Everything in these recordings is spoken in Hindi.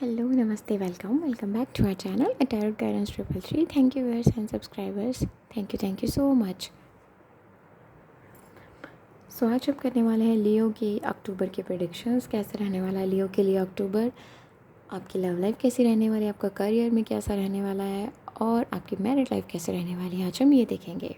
हेलो, नमस्ते, welcome back to our channel tarot guidance 333। Thank you viewers and subscribers. Thank you so much. So आज हम करने वाले हैं लियो के अक्टूबर के प्रेडिक्शंस। कैसे रहने वाला है लियो के लिए अक्टूबर, आपकी लव लाइफ कैसी रहने वाली है, आपका करियर में कैसा रहने वाला है और आपकी मैरिड लाइफ कैसे रहने वाली है, आज हम ये देखेंगे।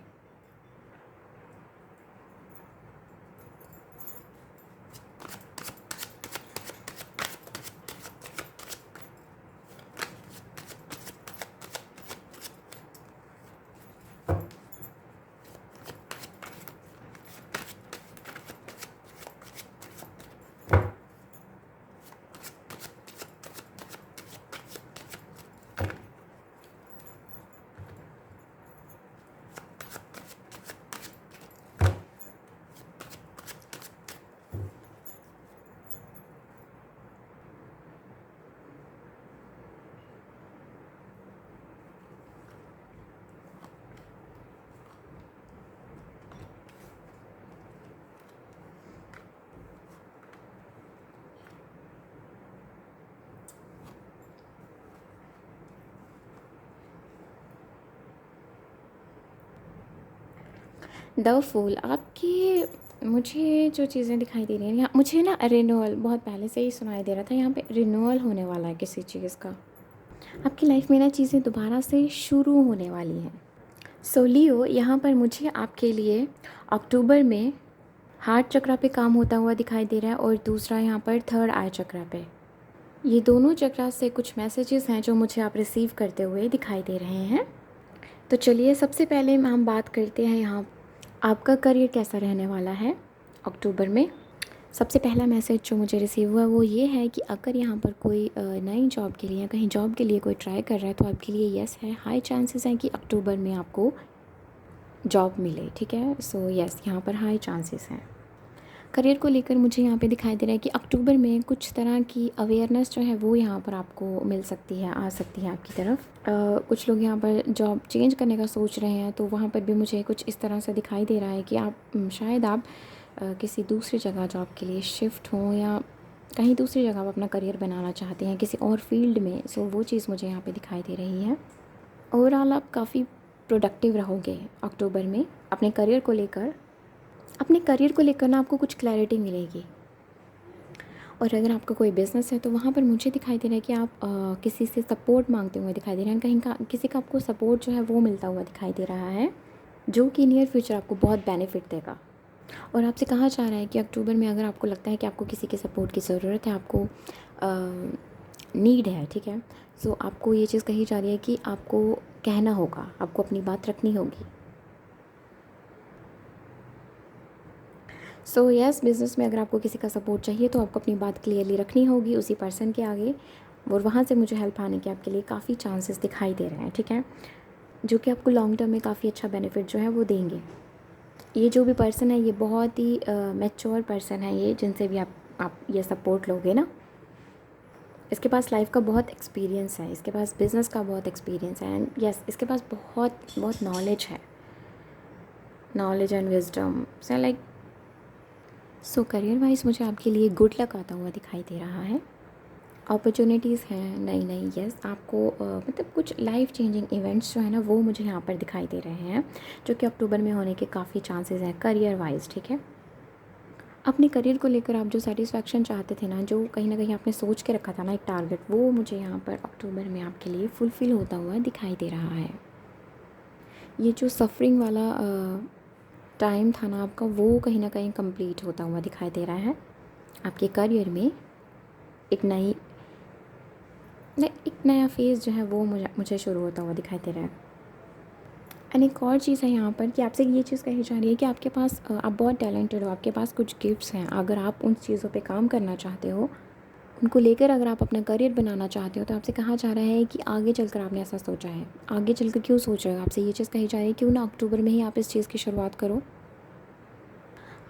द फूल आपकी, मुझे जो चीज़ें दिखाई दे रही हैं यहाँ, मुझे ना रिन्यूअल बहुत पहले से ही सुनाई दे रहा था। यहाँ पे रिन्यूअल होने वाला है किसी चीज़ का। आपकी लाइफ में ना चीज़ें दोबारा से शुरू होने वाली हैं। सो लियो, यहाँ पर मुझे आपके लिए अक्टूबर में हार्ट चक्रा पे काम होता हुआ दिखाई दे रहा है और दूसरा यहाँ पर थर्ड आई चक्रा पे। ये दोनों चक्रा से कुछ मैसेजेस हैं जो मुझे आप रिसीव करते हुए दिखाई दे रहे हैं। तो चलिए सबसे पहले हम बात करते हैं यहाँ आपका करियर कैसा रहने वाला है अक्टूबर में। सबसे पहला मैसेज जो मुझे रिसीव हुआ वो ये है कि अगर यहाँ पर कोई नई जॉब के लिए या कहीं जॉब के लिए कोई ट्राई कर रहा है तो आपके लिए यस है, हाई चांसेस हैं कि अक्टूबर में आपको जॉब मिले। ठीक है, सो यस, यहाँ पर हाई चांसेस हैं। करियर को लेकर मुझे यहाँ पे दिखाई दे रहा है कि अक्टूबर में कुछ तरह की अवेयरनेस जो है वो यहाँ पर आपको मिल सकती है, आ सकती है आपकी तरफ। कुछ लोग यहाँ पर जॉब चेंज करने का सोच रहे हैं तो वहाँ पर भी मुझे कुछ इस तरह से दिखाई दे रहा है कि आप शायद आप किसी दूसरी जगह जॉब के लिए शिफ्ट हों या कहीं दूसरी जगह आप अपना करियर बनाना चाहते हैं किसी और फील्ड में। सो वो चीज़ मुझे यहाँ पे दिखाई दे रही है। ओवरऑल आप काफ़ी प्रोडक्टिव रहोगे अक्टूबर में अपने करियर को लेकर। अपने करियर को लेकर ना आपको कुछ क्लैरिटी मिलेगी। और अगर आपका कोई बिज़नेस है तो वहाँ पर मुझे दिखाई दे रहा है कि आप किसी से सपोर्ट मांगते हुए दिखाई दे रहे हैं। कहीं का किसी का आपको सपोर्ट जो है वो मिलता हुआ दिखाई दे रहा है जो कि नियर फ्यूचर आपको बहुत बेनिफिट देगा। और आपसे कहा जा रहा है कि अक्टूबर में अगर आपको लगता है कि आपको किसी के सपोर्ट की ज़रूरत है, आपको नीड है, ठीक है, सो आपको ये चीज़ कही जा रही है कि आपको कहना होगा, आपको अपनी बात रखनी होगी। सो यस, बिज़नेस में अगर आपको किसी का सपोर्ट चाहिए तो आपको अपनी बात क्लियरली रखनी होगी उसी पर्सन के आगे, और वहाँ से मुझे हेल्प आने के आपके लिए काफ़ी चांसेस दिखाई दे रहे हैं। ठीक है, जो कि आपको लॉन्ग टर्म में काफ़ी अच्छा बेनिफिट जो है वो देंगे। ये जो भी पर्सन है ये बहुत ही मैच्योर पर्सन है, ये जिनसे भी आप ये सपोर्ट लोगे ना, इसके पास लाइफ का बहुत एक्सपीरियंस है, इसके पास बिज़नेस का बहुत एक्सपीरियंस है, एंड यस इसके पास बहुत बहुत नॉलेज है, नॉलेज एंड विजडम से लाइक। सो करियर वाइज मुझे आपके लिए गुड लक आता हुआ दिखाई दे रहा है। अपॉर्चुनिटीज़ हैं नई नई, यस आपको मतलब कुछ लाइफ चेंजिंग इवेंट्स जो है ना वो मुझे यहाँ पर दिखाई दे रहे हैं जो कि अक्टूबर में होने के काफ़ी चांसेस हैं करियर वाइज। ठीक है, अपने करियर को लेकर आप जो सेटिस्फैक्शन चाहते थे ना, जो कहीं ना कहीं आपने सोच के रखा था ना एक टारगेट, वो मुझे यहाँ पर अक्टूबर में आपके लिए फुलफ़िल होता हुआ दिखाई दे रहा है। ये जो सफरिंग वाला टाइम था ना आपका, वो कहीं ना कहीं कंप्लीट होता हुआ दिखाई दे रहा है। आपके करियर में एक नया फेज़ जो है वो मुझे शुरू होता हुआ दिखाई दे रहा है। एंड एक और चीज़ है यहाँ पर कि आपसे ये चीज़ कही जा रही है कि आपके पास आप बहुत टैलेंटेड हो, आपके पास कुछ गिफ्ट्स हैं। अगर आप उन चीज़ों पे काम करना चाहते हो, उनको लेकर अगर आप अपना करियर बनाना चाहते हो, तो आपसे कहा जा रहा है कि आगे चलकर आपने ऐसा सोचा है। आगे चलकर क्यों सोच रहे हो, आपसे ये चीज़ कही जा रही है क्यों ना अक्टूबर में ही आप इस चीज़ की शुरुआत करो।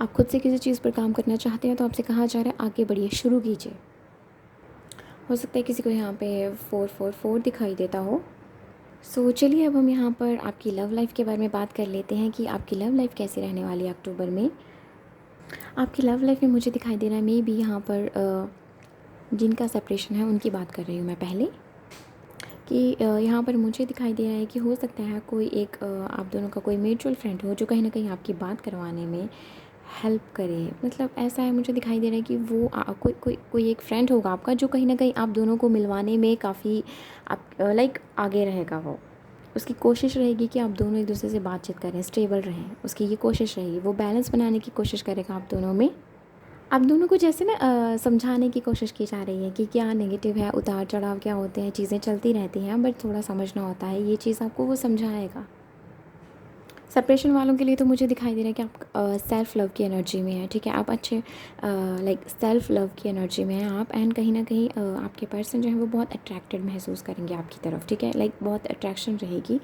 आप खुद से किसी चीज़ पर काम करना चाहते हैं तो आपसे कहा जा रहा है आगे बढ़िए, शुरू कीजिए। हो सकता है किसी को यहाँ पे 444 दिखाई देता हो। सो चलिए अब हम यहाँ पर आपकी लव लाइफ के बारे में बात कर लेते हैं कि आपकी लव लाइफ कैसी रहने वाली है अक्टूबर में। आपकी लव लाइफ में मुझे दिखाई दे रहा है मे बी यहाँ पर जिनका सेपरेशन है उनकी बात कर रही हूँ मैं पहले, कि यहाँ पर मुझे दिखाई दे रहा है कि हो सकता है कोई एक आप दोनों का कोई म्यूचुअल फ्रेंड हो जो कहीं ना कहीं आपकी बात करवाने में हेल्प करे। मतलब ऐसा है, मुझे दिखाई दे रहा है कि वो कोई एक फ्रेंड होगा आपका जो कहीं ना कहीं आप दोनों को मिलवाने में काफ़ी आप लाइक आगे रहेगा। वो उसकी कोशिश रहेगी कि आप दोनों एक दूसरे से बातचीत करें, स्टेबल रहें, उसकी ये कोशिश रहेगी। वो बैलेंस बनाने की कोशिश करेगा आप दोनों में। आप दोनों को जैसे ना समझाने की कोशिश की जा रही है कि क्या नेगेटिव है, उतार चढ़ाव क्या होते हैं, चीज़ें चलती रहती हैं, बट थोड़ा समझना होता है, ये चीज़ आपको वो समझाएगा। सेपरेशन वालों के लिए तो मुझे दिखाई दे रहा है कि आप सेल्फ़ लव की एनर्जी में है, ठीक है। आप अच्छे लाइक सेल्फ़ लव की एनर्जी में हैं आप, एंड कहीं ना कहीं आपके पर्सन जो है वो बहुत अट्रैक्टेड महसूस करेंगे आपकी तरफ, ठीक है। लाइक बहुत अट्रैक्शन रहेगी।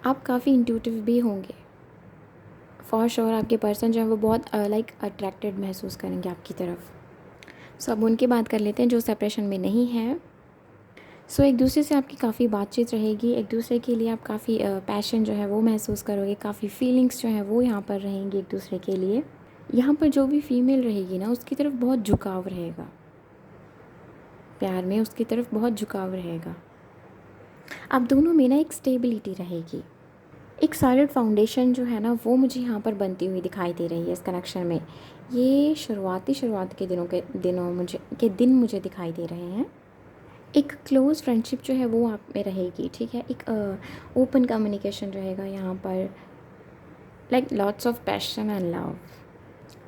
आप काफ़ी इंट्यूटिव भी होंगे फॉर श्योर। आपके पर्सन जो है वो बहुत लाइक अट्रैक्टेड महसूस करेंगे आपकी तरफ। सो अब उनकी बात कर लेते हैं जो सेपरेशन में नहीं है। सो एक दूसरे से आपकी काफ़ी बातचीत रहेगी, एक दूसरे के लिए आप काफ़ी पैशन जो है वो महसूस करोगे, काफ़ी फीलिंग्स जो हैं वो यहाँ पर रहेंगी एक दूसरे के लिए। यहाँ पर जो भी फीमेल रहेगी ना उसकी तरफ बहुत झुकाव रहेगा, प्यार में उसकी तरफ बहुत झुकाव रहेगा। आप दोनों में ना एक स्टेबिलिटी रहेगी, एक सॉलिड फाउंडेशन जो है ना वो मुझे यहाँ पर बनती हुई दिखाई दे रही है इस कनेक्शन में। ये शुरुआत के दिन मुझे दिखाई दे रहे हैं। एक क्लोज़ फ्रेंडशिप जो है वो आप में रहेगी, ठीक है। एक ओपन कम्युनिकेशन रहेगा यहाँ पर, like lots of passion and love.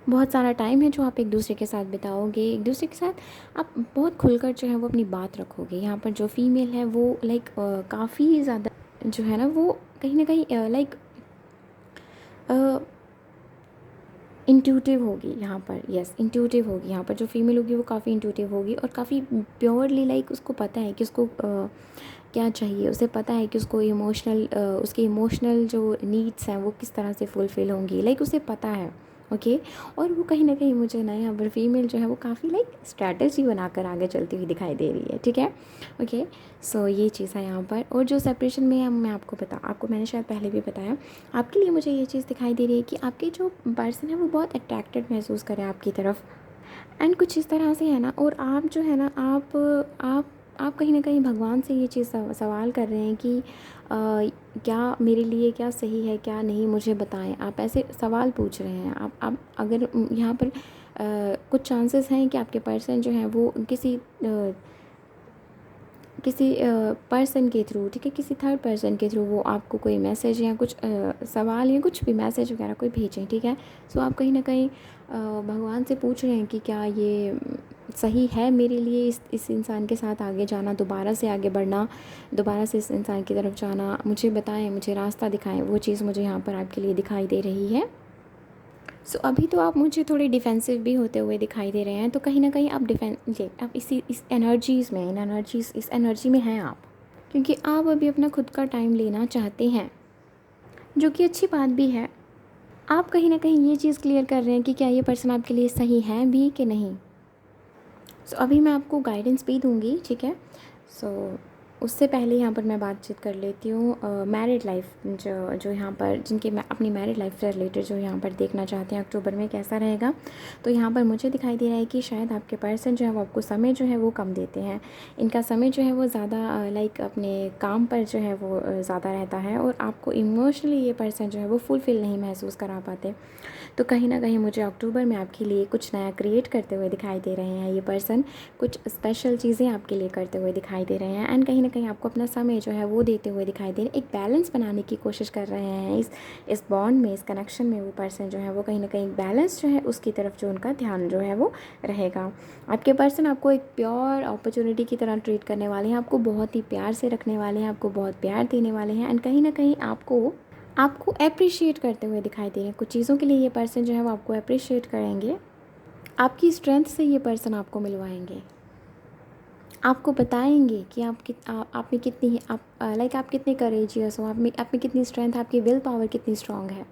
बहुत सारा टाइम है जो आप एक दूसरे के साथ बिताओगे, एक दूसरे के साथ आप बहुत खुलकर जो है वो अपनी बात रखोगे। यहाँ पर जो फीमेल है वो लाइक काफ़ी ज़्यादा जो है ना वो कहीं ना कहीं लाइक इंट्यूटिव होगी यहाँ पर। यस, इंट्यूटिव होगी यहाँ पर। जो फीमेल होगी वो काफ़ी इंट्यूटिव होगी और काफ़ी प्योरली लाइक उसको पता है कि उसको क्या चाहिए, उसे पता है कि उसको इमोशनल उसके इमोशनल जो नीड्स हैं वो किस तरह से फुलफ़िल होंगी, लाइक उसे पता है। ओके। और वो कहीं ना कहीं मुझे ना यहाँ पर फीमेल जो है वो काफ़ी लाइक स्ट्रैटेजी बनाकर आगे चलती हुई दिखाई दे रही है, ठीक है। ओके। सो ये चीज़ है यहाँ पर। और जो सेपरेशन में है मैं आपको मैंने शायद पहले भी बताया, आपके लिए मुझे ये चीज़ दिखाई दे रही है कि आपके जो पर्सन है वो बहुत अट्रैक्टेड महसूस करें आपकी तरफ, एंड कुछ इस तरह से है ना। और आप जो है ना आप कहीं ना कहीं भगवान से ये चीज़ सवाल कर रहे हैं कि क्या मेरे लिए क्या सही है क्या नहीं, मुझे बताएं। आप ऐसे सवाल पूछ रहे हैं। आप अगर यहाँ पर कुछ चांसेस हैं कि आपके पर्सन जो है वो किसी पर्सन के थ्रू, ठीक है, किसी थर्ड पर्सन के थ्रू वो आपको कोई मैसेज या कुछ सवाल या कुछ भी मैसेज वगैरह कोई भेजें, ठीक है। सो आप कहीं ना कहीं भगवान से पूछ रहे हैं कि क्या ये सही है मेरे लिए इस इंसान के साथ आगे जाना, दोबारा से आगे बढ़ना, दोबारा से इस इंसान की तरफ जाना। मुझे बताएं, मुझे रास्ता दिखाएं। वो चीज़ मुझे यहाँ पर आपके लिए दिखाई दे रही है। सो अभी तो आप मुझे थोड़े डिफेंसिव भी होते हुए दिखाई दे रहे हैं, तो कहीं ना कहीं आप इस एनर्जी में हैं आप, क्योंकि आप अभी अपना खुद का टाइम लेना चाहते हैं, जो कि अच्छी बात भी है। आप कहीं ना कहीं ये चीज़ क्लियर कर रहे हैं कि क्या ये पर्सन आपके लिए सही है भी कि नहीं। सो अभी मैं आपको गाइडेंस भी दूंगी, ठीक है। सो उससे पहले यहाँ पर मैं बातचीत कर लेती हूँ मैरिड लाइफ जो यहाँ पर जिनके अपनी मैरिड लाइफ से रिलेटेड जो यहाँ पर देखना चाहते हैं अक्टूबर में कैसा रहेगा। तो यहाँ पर मुझे दिखाई दे रहा है कि शायद आपके पर्सन जो है वो आपको समय जो है वो कम देते हैं। इनका समय जो है वो ज़्यादा लाइक अपने काम पर जो है वो ज़्यादा रहता है, और आपको इमोशनली ये पर्सन जो है वो फुलफ़िल नहीं महसूस करा पाते। तो कहीं ना कहीं मुझे अक्टूबर में आपके लिए कुछ नया क्रिएट करते हुए दिखाई दे रहे हैं ये पर्सन, कुछ स्पेशल चीज़ें आपके लिए करते हुए दिखाई दे रहे हैं, एंड कहीं ना कहीं आपको अपना समय जो है वो देते हुए दिखाई दे रहे हैं। एक बैलेंस बनाने की कोशिश कर रहे हैं इस बॉन्ड में, इस कनेक्शन में। वो पर्सन जो है वो कहीं ना कहीं बैलेंस जो है उसकी तरफ जो उनका ध्यान जो है वो रहेगा। आपके पर्सन आपको एक प्योर अपॉर्चुनिटी की तरह ट्रीट करने वाले हैं, आपको बहुत ही प्यार से रखने वाले हैं, आपको बहुत प्यार देने वाले हैं, एंड कहीं ना कहीं आपको अप्रिशिएट करते हुए दिखाई दे रहे हैं। कुछ चीज़ों के लिए ये पर्सन जो है वो आपको अप्रिशिएट करेंगे। आपकी स्ट्रेंथ से ये पर्सन आपको मिलवाएंगे, आपको बताएंगे कि आप में कितनी आप कितने करेजियस हो, आप में कितनी स्ट्रेंथ, आपकी विल पावर कितनी स्ट्रांग है।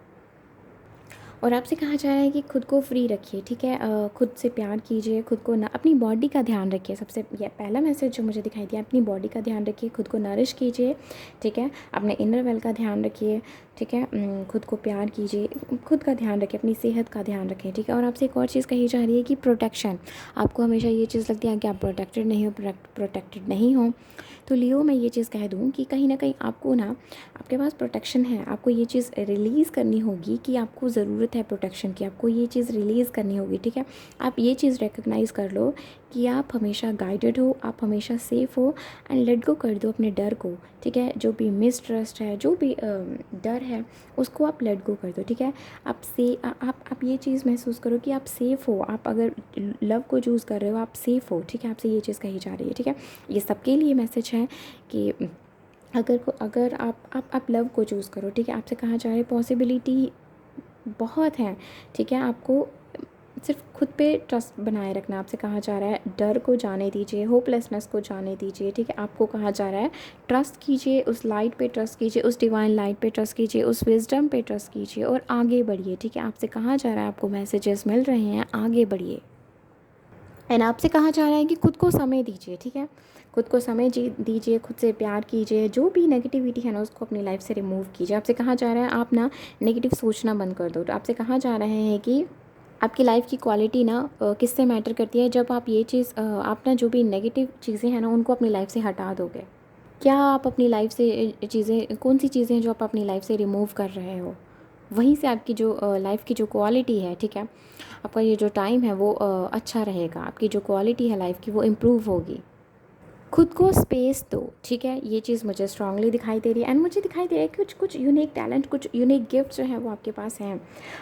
और आपसे कहा जा रहा है कि खुद को फ्री रखिए, ठीक है। खुद से प्यार कीजिए, खुद को ना अपनी बॉडी का ध्यान रखिए। सबसे ये पहला मैसेज जो मुझे दिखाई दिया, अपनी बॉडी का ध्यान रखिए, खुद को नरिश कीजिए, ठीक है। अपने इनर वेल का ध्यान रखिए, ठीक है। खुद को प्यार कीजिए, खुद का ध्यान रखिए, अपनी सेहत का ध्यान रखें, ठीक है। और आपसे एक और चीज़ कही जा रही है कि प्रोटेक्शन, आपको हमेशा ये चीज़ लगती है कि आप प्रोटेक्टेड नहीं हो, प्रोटेक्टेड नहीं हो। तो लियो, मैं ये चीज़ कह दूँ कि कहीं ना कहीं आपको ना, आपके पास प्रोटेक्शन है, आपको ये चीज़ रिलीज़ करनी होगी कि आपको ज़रूरत है प्रोटेक्शन की, आपको ये चीज़ रिलीज़ करनी होगी, ठीक है। आप ये चीज़ रिकग्नाइज़ कर लो कि आप हमेशा गाइडेड हो, आप हमेशा सेफ़ हो, एंड लेट गो कर दो अपने डर को, ठीक है। जो भी मिसट्रस्ट है, जो भी डर है, उसको आप लेट गो कर दो, ठीक है। आप ये चीज़ महसूस करो कि आप सेफ़ हो, आप अगर लव को चूज़ कर रहे हो, आप सेफ़ हो, ठीक है। आपसे ये चीज़ कही जा रही है, ठीक है। ये सबके लिए मैसेज है कि अगर आप लव को चूज़ करो, ठीक है। आपसे कहा जा रहा है पॉसिबिलिटी बहुत है, ठीक है। आपको सिर्फ खुद पे ट्रस्ट बनाए रखना, आपसे कहा जा रहा है डर को जाने दीजिए, होपलेसनेस को जाने दीजिए, ठीक है। आपको कहा जा रहा है ट्रस्ट कीजिए, उस लाइट पे ट्रस्ट कीजिए, उस डिवाइन लाइट पे ट्रस्ट कीजिए, उस विजडम पे ट्रस्ट कीजिए और आगे बढ़िए, ठीक है। आपसे कहा जा रहा है, आपको मैसेजेस मिल रहे हैं, आगे बढ़िए। एंड आपसे कहा जा रहा है कि खुद को समय दीजिए, ठीक है। खुद को समय दीजिए, खुद से प्यार कीजिए, जो भी नेगेटिविटी है ना उसको अपनी लाइफ से रिमूव कीजिए। आपसे कहा जा रहा है आप ना नेगेटिव सोचना बंद कर दो। तो आपसे कहा जा रहा है कि आपकी लाइफ की क्वालिटी ना किससे मैटर करती है, जब आप ये चीज़ आप ना जो भी नेगेटिव चीज़ें हैं ना उनको अपनी लाइफ से हटा दोगे। क्या आप अपनी लाइफ से चीज़ें, कौन सी चीज़ें हैं जो आप अपनी लाइफ से रिमूव कर रहे हो, वहीं से आपकी जो लाइफ की जो क्वालिटी है, ठीक है, आपका ये जो टाइम है वो अच्छा रहेगा, आपकी जो क्वालिटी है लाइफ की वो इम्प्रूव होगी। खुद को स्पेस दो, ठीक है। ये चीज़ मुझे स्ट्रांगली दिखाई दे रही है। एंड मुझे दिखाई दे रहा है कि कुछ कुछ यूनिक टैलेंट, कुछ यूनिक गिफ्ट जो है वो आपके पास हैं।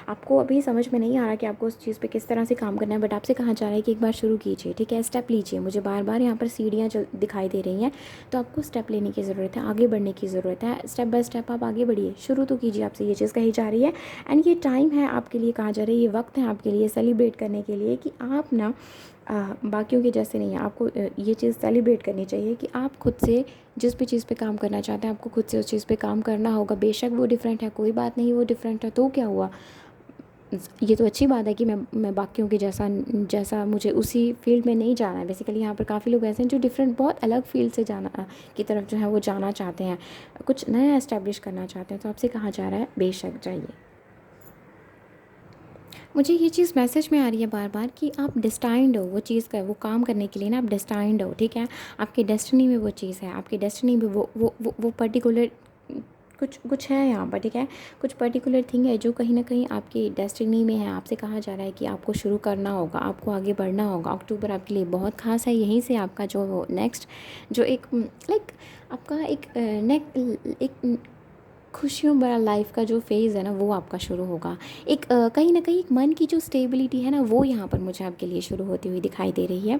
आपको अभी समझ में नहीं आ रहा कि आपको उस चीज़ पे किस तरह से काम करना है, बट आपसे कहा जा रहा है कि एक बार शुरू कीजिए, ठीक है। स्टेप लीजिए। मुझे बार बार यहाँ पर सीढ़ियाँ दिखाई दे रही हैं, तो आपको स्टेप लेने की ज़रूरत है, आगे बढ़ने की ज़रूरत है। स्टेप बाय स्टेप आप आगे बढ़िए, शुरू तो कीजिए, आपसे ये चीज़ कही जा रही है। एंड ये टाइम है आपके लिए, कहा जा रहा है ये वक्त है आपके लिए सेलिब्रेट करने के लिए कि आप ना बाकियों के जैसे नहीं है। आपको ये चीज़ सेलिब्रेट करनी चाहिए कि आप खुद से जिस भी चीज़ पे काम करना चाहते हैं, आपको खुद से उस चीज़ पे काम करना होगा। बेशक वो डिफरेंट है, कोई बात नहीं, वो डिफरेंट है तो क्या हुआ। ये तो अच्छी बात है कि मैं बाकियों के जैसा जैसा मुझे उसी फील्ड में नहीं जाना है। बेसिकली यहाँ पर काफ़ी लोग ऐसे हैं जो डिफरेंट, बहुत अलग फील्ड से जाना की तरफ जो है वो जाना चाहते हैं, कुछ नया इस्टेब्लिश करना चाहते हैं। तो आपसे कहा जा रहा है बेशक जाइए। मुझे ये चीज़ मैसेज में आ रही है बार बार कि आप डेस्टाइंड हो वो चीज़ का, वो काम करने के लिए ना आप डेस्टाइंड हो, ठीक है। आपकी डेस्टिनी में वो चीज़ है, आपकी डेस्टिनी में वो पर्टिकुलर कुछ कुछ है यहाँ पर, ठीक है। कुछ पर्टिकुलर थिंग है जो कहीं ना कहीं आपकी डेस्टिनी में है। आपसे कहा जा रहा है कि आपको शुरू करना होगा, आपको आगे बढ़ना होगा। अक्टूबर आपके लिए बहुत खास है, यहीं से आपका जो नेक्स्ट जो एक लाइक आपका एक खुशियों भरा लाइफ का जो फेज़ है ना वो आपका शुरू होगा। एक कहीं न कहीं एक मन की जो स्टेबिलिटी है ना वो यहाँ पर मुझे आपके लिए शुरू होती हुई दिखाई दे रही है।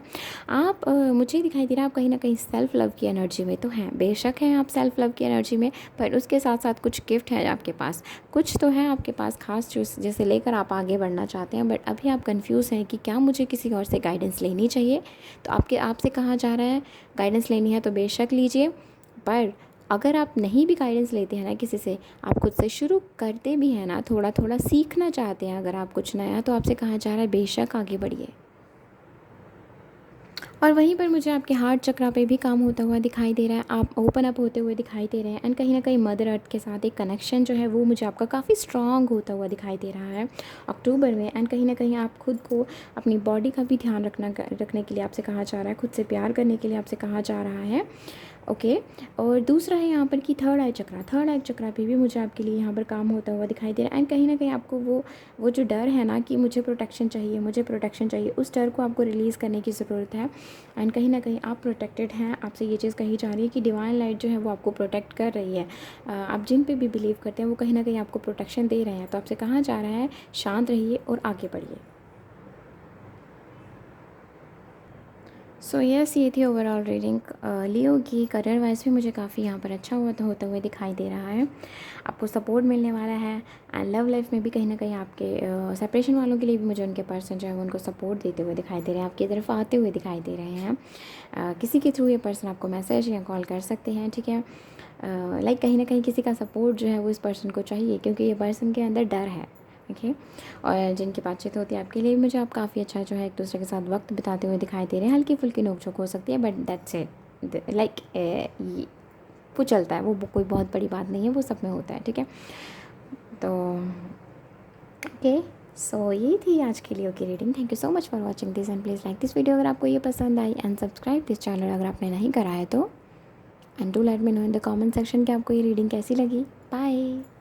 आप मुझे दिखाई दे रहा है आप कहीं न कहीं सेल्फ़ लव की एनर्जी में तो हैं, बेशक हैं आप सेल्फ़ लव की एनर्जी में, पर उसके साथ-साथ कुछ गिफ्ट है आपके पास। कुछ तो है आपके पास ख़ास जिसे लेकर आप आगे बढ़ना चाहते हैं, बट अभी आप कन्फ्यूज़ हैं कि क्या मुझे किसी और से गाइडेंस लेनी चाहिए। तो आपसे कहा जा रहा है गाइडेंस लेनी है तो बेशक लीजिए, पर अगर आप नहीं भी गाइडेंस लेते हैं ना किसी से, आप खुद से शुरू करते भी हैं ना, थोड़ा थोड़ा सीखना चाहते हैं अगर आप कुछ नया, तो आपसे कहा जा रहा है बेशक आगे बढ़िए। और वहीं पर मुझे आपके हार्ट चक्रा पे भी काम होता हुआ दिखाई दे रहा है, आप ओपन अप होते हुए दिखाई दे रहे हैं। एंड कहीं ना कहीं मदर अर्थ के साथ एक कनेक्शन जो है वो मुझे आपका काफ़ी स्ट्रॉन्ग होता हुआ दिखाई दे रहा है अक्टूबर में। एंड कहीं ना कहीं आप खुद को, अपनी बॉडी का भी ध्यान रखने के लिए आपसे कहा जा रहा है, खुद से प्यार करने के लिए आपसे कहा जा रहा है, ओके। और दूसरा है यहाँ पर कि थर्ड आई चक्रा पे भी मुझे आपके लिए यहाँ पर काम होता हुआ दिखाई दे रहा है। एंड कहीं ना कहीं आपको वो जो डर है ना कि मुझे प्रोटेक्शन चाहिए, उस डर को आपको रिलीज़ करने की ज़रूरत है। एंड कहीं ना कहीं आप प्रोटेक्टेड हैं, आपसे ये चीज़ कही जा रही है कि डिवाइन लाइट जो है वो आपको प्रोटेक्ट कर रही है। आप जिन पे भी बिलीव करते हैं वो कहीं ना कहीं आपको प्रोटेक्शन दे रहे हैं। तो आपसे कहा जा रहा है शांत रहिए और आगे बढ़िए। सो यस, ये थी ओवरऑल रीडिंग लियो की। करियर वाइज भी मुझे काफ़ी यहाँ पर अच्छा होता हुए दिखाई दे रहा है, आपको सपोर्ट मिलने वाला है। एंड लव लाइफ में भी कहीं ना कहीं आपके सेपरेशन वालों के लिए भी मुझे उनके पर्सन जो है वो उनको सपोर्ट देते हुए दिखाई दे रहे हैं, आपकी तरफ आते हुए दिखाई दे रहे हैं। किसी के थ्रू ये पर्सन आपको मैसेज या कॉल कर सकते हैं, ठीक है। लाइक कहीं ना कहीं किसी का सपोर्ट जो है वो इस पर्सन को चाहिए, क्योंकि ये पर्सन के अंदर डर है, ओके। और जिनकी बातचीत होती है आपके लिए मुझे आप काफ़ी अच्छा जो है एक दूसरे के साथ वक्त बिताते हुए दिखाई दे रहे हैं। हल्की फुल्की नोक-झोंक हो सकती है बट दैट्स इट, लाइक वो चलता है, वो कोई बहुत बड़ी बात नहीं है, वो सब में होता है, ठीक है। तो ओके, सो ये थी आज के लिए की reading. Thank you so much for watching this and please like this video अगर आपको ये पसंद आई एंड सब्सक्राइब दिस चैनल अगर आपने नहीं करा है तो, and do let me know in the comment section कि आपको ये रीडिंग कैसी लगी। बाय।